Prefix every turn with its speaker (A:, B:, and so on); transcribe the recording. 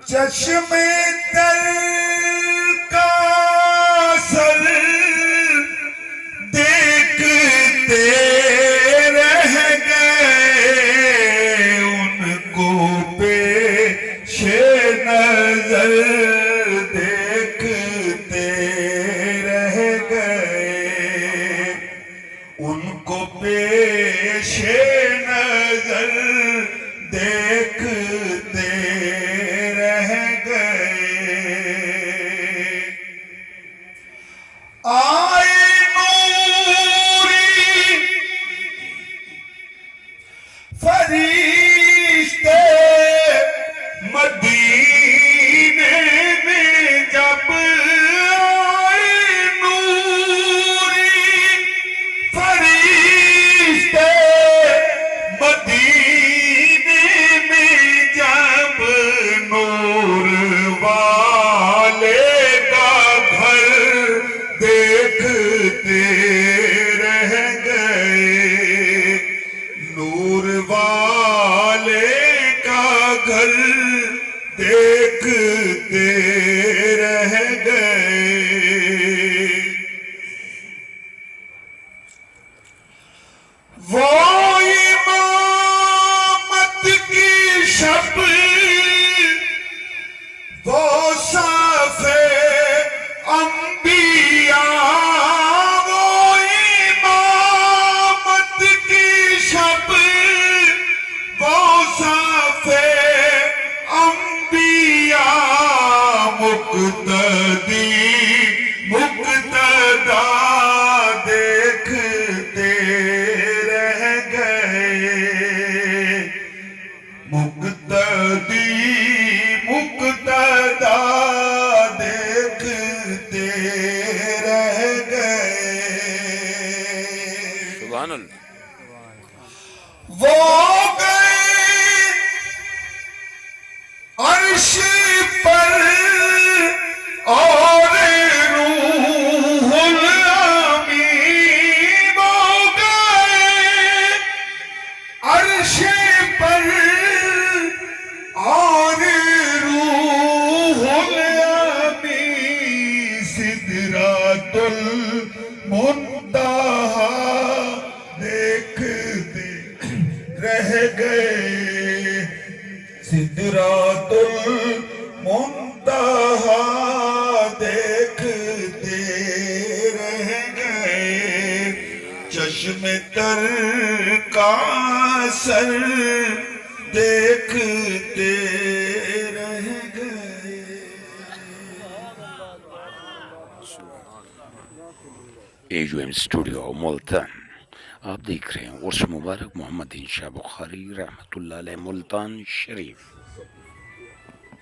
A: چشم تر کا سر دیکھتے رہ گئے، ان کو پیش نظر دیکھتے رہ گئے، ان کو پیش نظر دیکھتے رہ گئے۔ آئے نوری فرشتے مدینے میں، جب آئے نوری فرشتے مدینے میں، جب نور والے کا گھر دیکھتے رہ گئے، نور والے کا گھر دیکھتے رہ گئے۔ وہ امامت کی شب، وہ صف انبیاء، وہ امامت کی شب، وہ صف انبیاء، مقتدی مقتدا دیکھتے رہ گئے، مقتدی مقتدا دیکھتے رہ گئے۔
B: سبحان اللہ۔
A: وہ گئے عرش پر اور روح الامین، وہ گئے عرش پر اور روح الامین، سدرۃ المنتہا دیکھتے رہ گئے، سدرۃ المنتہا دیکھتے رہ گئے، چشم تر کا سر دیکھتے رہ گئے۔
B: AUM اسٹوڈیو ملتان آپ دیکھ رہے ہیں عرس مبارک محمد انشاء بخاری رحمۃ اللہ علیہ ملتان شریف۔